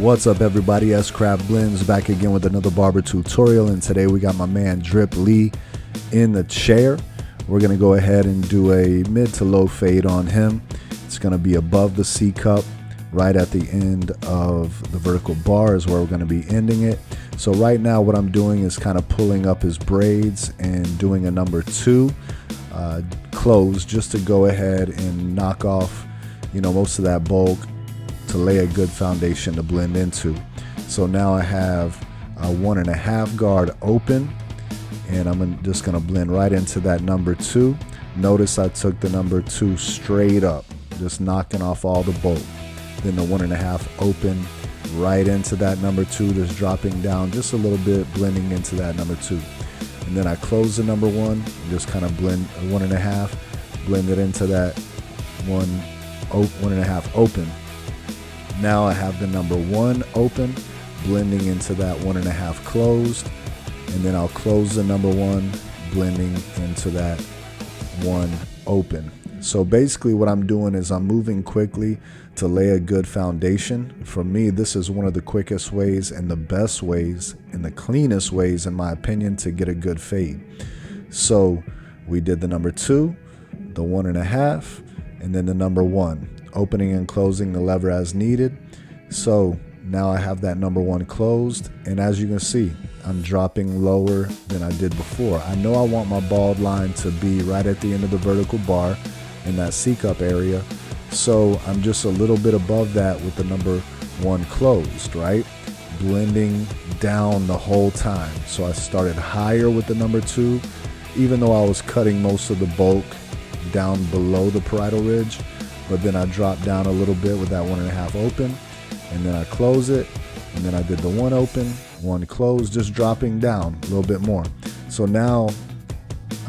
What's up everybody, SCraftBlendz back again with another barber tutorial, and today we got my man Drip Lee in the chair. We're going to go ahead and do a mid to low fade on him. It's going to be above the C cup, right at the end of the vertical bar is where we're going to be ending it. So right now what I'm doing is kind of pulling up his braids and doing a number 2 close, just to go ahead and knock off, most of that bulk, to lay a good foundation to blend into. So now I have a 1.5 guard open, and I'm just gonna blend right into that number 2. Notice I took the number 2 straight up, just knocking off all the bulk. Then the 1.5 open right into that number 2, just dropping down just a little bit, blending into that number 2. And then I close the number 1 and just kind of blend a 1.5, blend it into that 1.5 open. Now I have the number 1 open, blending into that 1.5 closed, and then I'll close the number 1, blending into that 1 open. So basically what I'm doing is I'm moving quickly to lay a good foundation. For me, this is one of the quickest ways and the best ways and the cleanest ways, in my opinion, to get a good fade. So we did the number 2, the 1.5, and then the number 1. Opening and closing the lever as needed. So now I have that number 1 closed, and as you can see, I'm dropping lower than I did before. I know I want my bald line to be right at the end of the vertical bar in that C cup area, so I'm just a little bit above that with the number 1 closed, right? Blending down the whole time. So I started higher with the number 2, even though I was cutting most of the bulk down below the parietal ridge. But then I dropped down a little bit with that 1.5 open, and then I close it, and then I did the 1 open, 1 close, just dropping down a little bit more. So now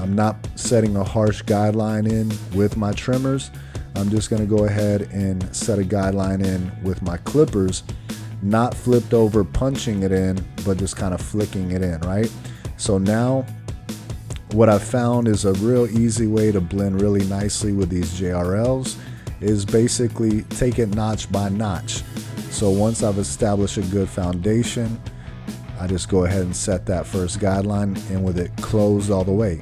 I'm not setting a harsh guideline in with my trimmers. I'm just gonna go ahead and set a guideline in with my clippers, not flipped over punching it in, but just kind of flicking it in, right? So now what I found is a real easy way to blend really nicely with these JRLs is basically take it notch by notch. So once I've established a good foundation, I just go ahead and set that first guideline in with it closed all the way.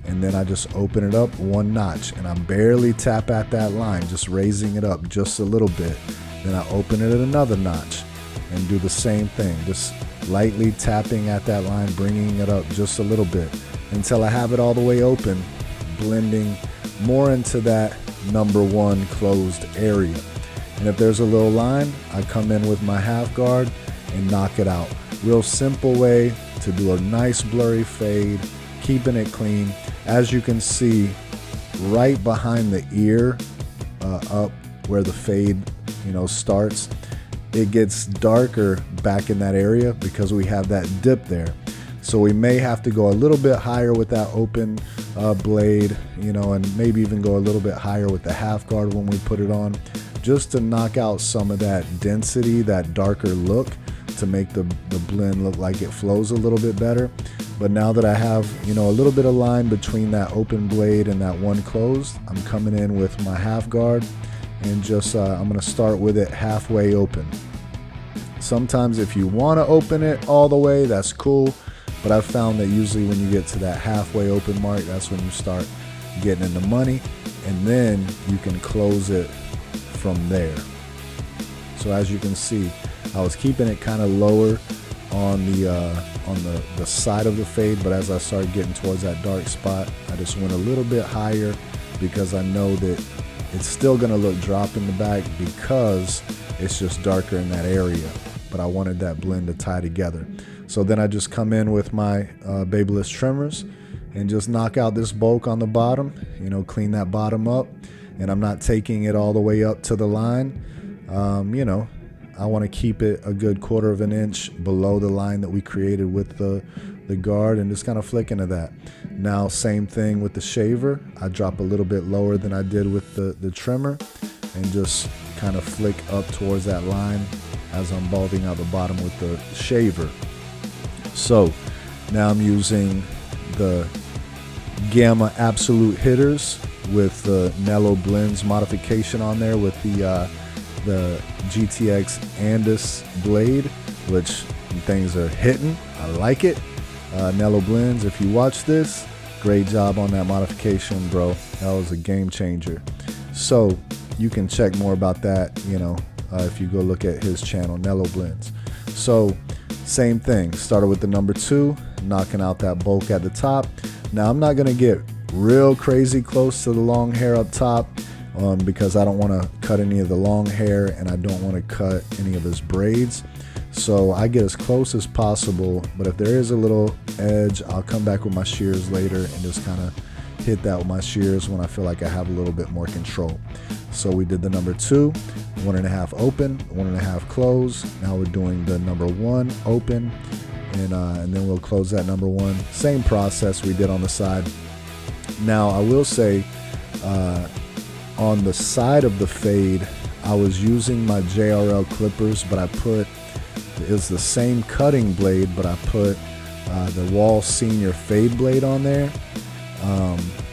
And then I just open it up 1 notch, and I barely tap at that line, just raising it up just a little bit. Then I open it at another notch and do the same thing, just lightly tapping at that line, bringing it up just a little bit until I have it all the way open, blending more into that number 1 closed area. And if there's a little line, I come in with my half guard and knock it out. Real simple way to do a nice blurry fade, keeping it clean. As you can see, right behind the ear, up where the fade starts, it gets darker back in that area because we have that dip there. So we may have to go a little bit higher with that open blade, and maybe even go a little bit higher with the half guard when we put it on, just to knock out some of that density, that darker look, to make the blend look like it flows a little bit better. But now that I have, a little bit of line between that open blade and that 1 closed, I'm coming in with my half guard and just, I'm gonna start with it halfway open. Sometimes if you wanna open it all the way, that's cool. But I've found that usually when you get to that halfway open mark, that's when you start getting in the money, and then you can close it from there. So as you can see, I was keeping it kind of lower on the side of the fade, but as I started getting towards that dark spot, I just went a little bit higher because I know that it's still gonna look drop in the back because it's just darker in that area. But I wanted that blend to tie together. So then I just come in with my Babyliss trimmers and just knock out this bulk on the bottom, clean that bottom up. And I'm not taking it all the way up to the line. I want to keep it a good 1/4 of an inch below the line that we created with the guard, and just kind of flick into that. Now, same thing with the shaver. I drop a little bit lower than I did with the trimmer, and just kind of flick up towards that line as I'm balding out the bottom with the shaver. So now I'm using the Gamma Absolute Hitters with the Nello Blends modification on there with the the GTX Andis blade, which things are hitting. I like it. SCraftBlendz, if you watch this, great job on that modification, bro. That was a game changer. So you can check more about that, you know, if you go look at his channel, SCraftBlendz. So same thing, started with the number 2, knocking out that bulk at the top. Now I'm not gonna get real crazy close to the long hair up top because I don't want to cut any of the long hair and I don't want to cut any of his braids. So I get as close as possible, but if there is a little edge, I'll come back with my shears later and just kind of hit that with my shears when I feel like I have a little bit more control. So we did the number 2, 1.5 open, 1.5 close. Now we're doing the number 1 open, and then we'll close that number 1. Same process we did on the side. Now I will say, on the side of the fade, I was using my JRL clippers, but it's the same cutting blade, but I put the Wall Senior fade blade on there,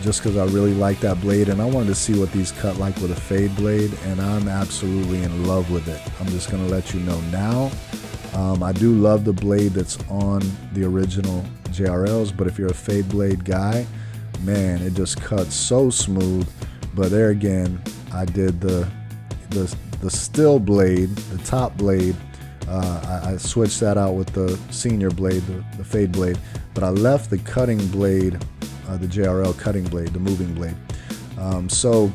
just because I really like that blade and I wanted to see what these cut like with a fade blade, and I'm absolutely in love with it. I'm just gonna let you know now. I do love the blade that's on the original JRLs, but if you're a fade blade guy, man, it just cuts so smooth. But there again, I did the still blade, the top blade. I switched that out with the senior blade, the fade blade, but I left the cutting blade, the JRL cutting blade, the moving blade. So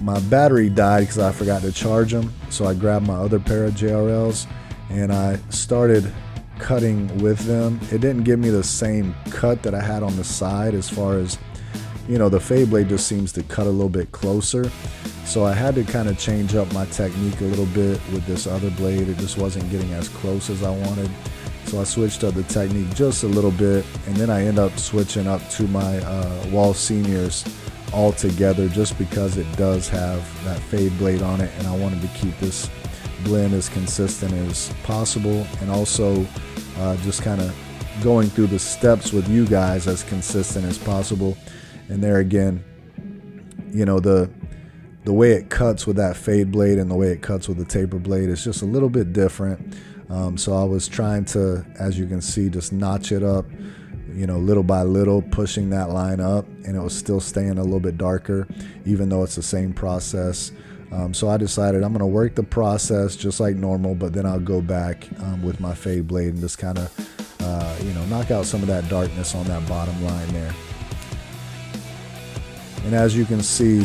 my battery died because I forgot to charge them. So I grabbed my other pair of JRLs and I started cutting with them. It didn't give me the same cut that I had on the side, as far as, you know, the fade blade just seems to cut a little bit closer. So I had to kind of change up my technique a little bit with this other blade. It just wasn't getting as close as I wanted. So I switched up the technique just a little bit, and then I end up switching up to my Wall Seniors altogether, just because it does have that fade blade on it, and I wanted to keep this blend as consistent as possible, and also just kind of going through the steps with you guys as consistent as possible. And there again, you know, the way it cuts with that fade blade and the way it cuts with the taper blade is just a little bit different. So I was trying to, as you can see, just notch it up, you know, little by little, pushing that line up, and it was still staying a little bit darker, even though it's the same process. So I decided I'm going to work the process just like normal, but then I'll go back with my fade blade and just kind of, you know, knock out some of that darkness on that bottom line there. And as you can see,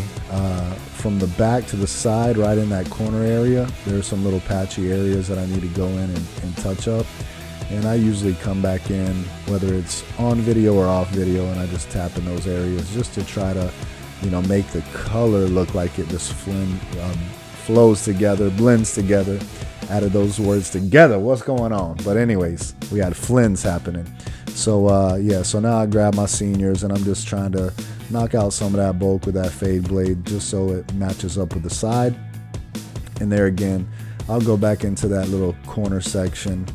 from the back to the side, right in that corner area, there's some little patchy areas that I need to go in and touch up. And I usually come back in, whether it's on video or off video, and I just tap in those areas just to try to, you know, make the color look like it just flows together, blends together. Added those words together. What's going on? But anyways, we had flins happening. So yeah, so now I grab my seniors and I'm just trying to knock out some of that bulk with that fade blade, just so it matches up with the side. And there again, I'll go back into that little corner section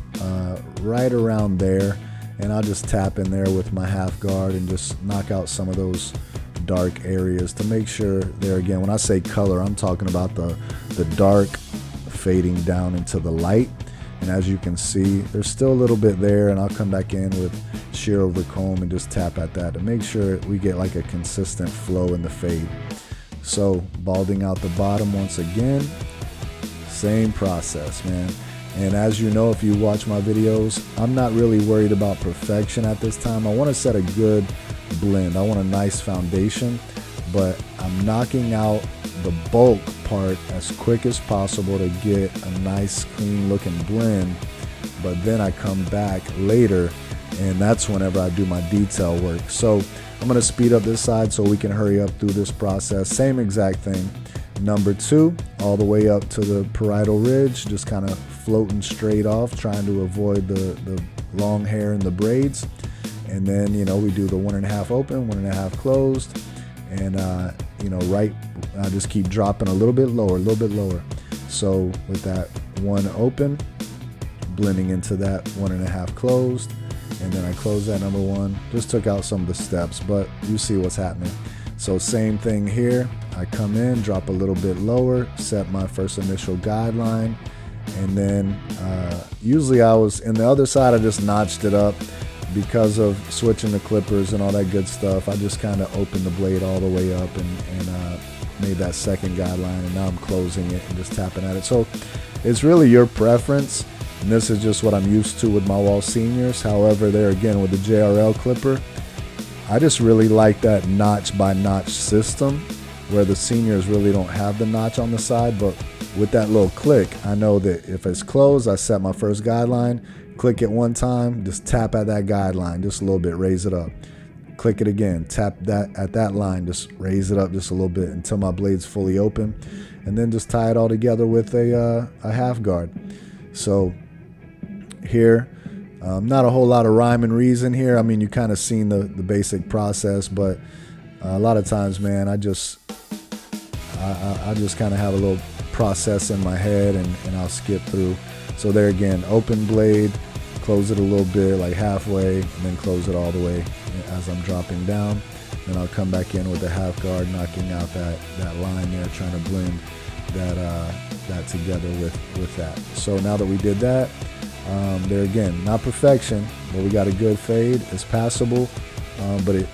right around there, and I'll just tap in there with my half guard and just knock out some of those dark areas to make sure, there again, when I say color, I'm talking about the dark fading down into the light. And as you can see, there's still a little bit there, and I'll come back in with shear over comb and just tap at that to make sure we get like a consistent flow in the fade. So balding out the bottom once again, same process, man. And as you know, if you watch my videos, I'm not really worried about perfection at this time. I want to set a good blend. I want a nice foundation, but I'm knocking out the bulk part as quick as possible to get a nice clean looking blend. But then I come back later, and that's whenever I do my detail work. So I'm going to speed up this side so we can hurry up through this process. Same exact thing. Number 2, all the way up to the parietal ridge, just kind of floating straight off, trying to avoid the long hair and the braids. And then, you know, we do the 1.5 open, 1.5 closed, and you know, right, I just keep dropping a little bit lower. So with that 1 open, blending into that 1.5 closed, and then I close that number 1. Just took out some of the steps, but you see what's happening. So same thing here. I come in, drop a little bit lower, set my first initial guideline, and then usually I was in the other side, I just notched it up. Because of switching the clippers and all that good stuff, I just kind of opened the blade all the way up and made that second guideline, and now I'm closing it and just tapping at it. So it's really your preference, and this is just what I'm used to with my wall seniors. However, there again with the JRL clipper, I just really like that notch by notch system where the seniors really don't have the notch on the side, but with that little click, I know that if it's closed, I set my first guideline, click it one time, just tap at that guideline just a little bit, raise it up. Click it again, tap that at that line, just raise it up just a little bit until my blade's fully open, and then just tie it all together with a half guard. So here, not a whole lot of rhyme and reason here. I mean, you kind of seen the basic process, but a lot of times, man, I just kind of have a little process in my head, and I'll skip through. So there again, open blade, close it a little bit, like halfway, and then close it all the way as I'm dropping down. Then I'll come back in with the half guard, knocking out that line there, trying to blend that together with that. So now that we did that, there again, not perfection, but we got a good fade. It's passable, but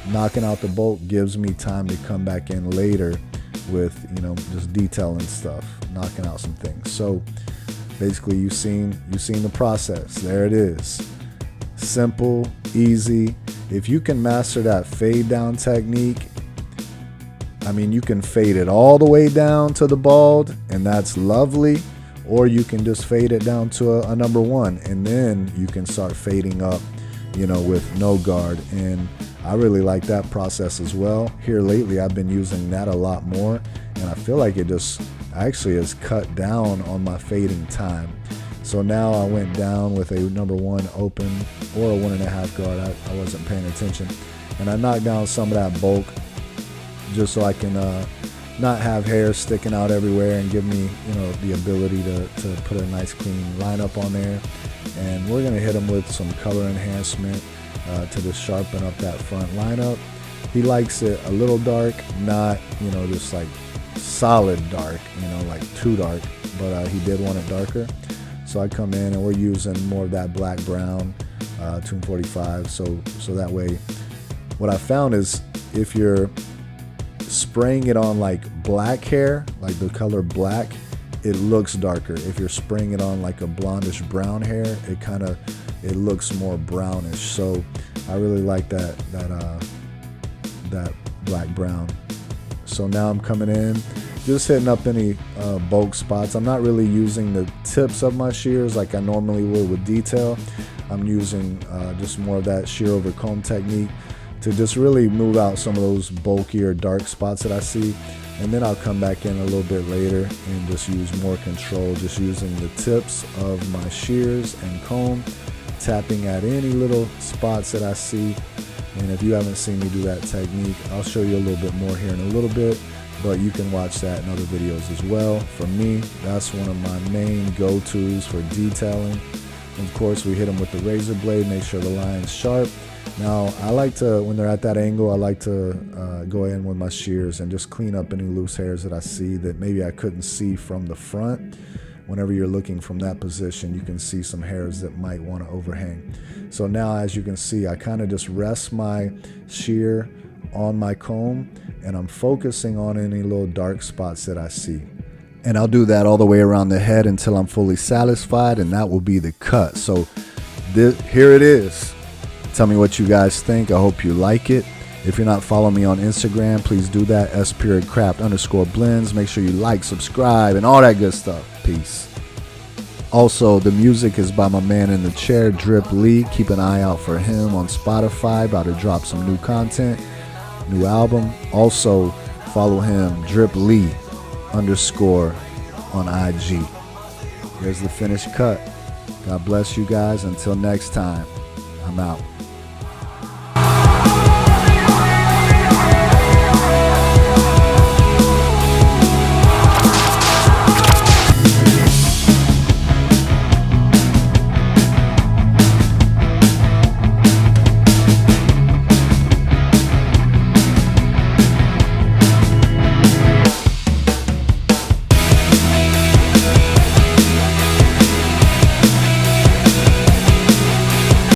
knocking out the bolt gives me time to come back in later with, just detailing stuff, knocking out some things. So basically, you've seen the process. There it is. Simple, easy. If you can master that fade down technique, I mean, you can fade it all the way down to the bald, and that's lovely. Or you can just fade it down to a number one, and then you can start fading up, with no guard. And I really like that process as well. Here lately, I've been using that a lot more, and I feel like it just actually has cut down on my fading time. So now I went down with a number one open or a 1.5 guard. I wasn't paying attention, and I knocked down some of that bulk just so I can not have hair sticking out everywhere and give me the ability to put a nice clean lineup on there. And we're gonna hit him with some color enhancement to just sharpen up that front lineup. He likes it a little dark, not just like solid dark, like too dark, but he did want it darker. So I come in and we're using more of that black brown 245. So that way, what I found is if you're spraying it on like black hair, like the color black, it looks darker. If you're spraying it on like a blondish brown hair, it looks more brownish. So I really like that black brown. So now I'm coming in, just hitting up any bulk spots. I'm not really using the tips of my shears like I normally would with detail. I'm using just more of that shear over comb technique to just really move out some of those bulkier dark spots that I see. And then I'll come back in a little bit later and just use more control, just using the tips of my shears and comb, tapping at any little spots that I see. And if you haven't seen me do that technique, I'll show you a little bit more here in a little bit, but you can watch that in other videos as well. For me, that's one of my main go-tos for detailing. And of course, we hit them with the razor blade, make sure the line's sharp. Now, I like to, when they're at that angle, I like to go in with my shears and just clean up any loose hairs that I see that maybe I couldn't see from the front. Whenever you're looking from that position, you can see some hairs that might want to overhang. So now, as you can see, I kind of just rest my shear on my comb, and I'm focusing on any little dark spots that I see. And I'll do that all the way around the head until I'm fully satisfied, and that will be the cut. So here it is. Tell me what you guys think. I hope you like it. If you're not following me on Instagram, please do that, S.Craft_blends. Make sure you like, subscribe, and all that good stuff. Peace. Also, the music is by my man in the chair, Drip Lee. Keep an eye out for him on Spotify. About to drop some new content, new album. Also, follow him, Drip Lee _ on IG. Here's the finished cut. God bless you guys. Until next time, I'm out.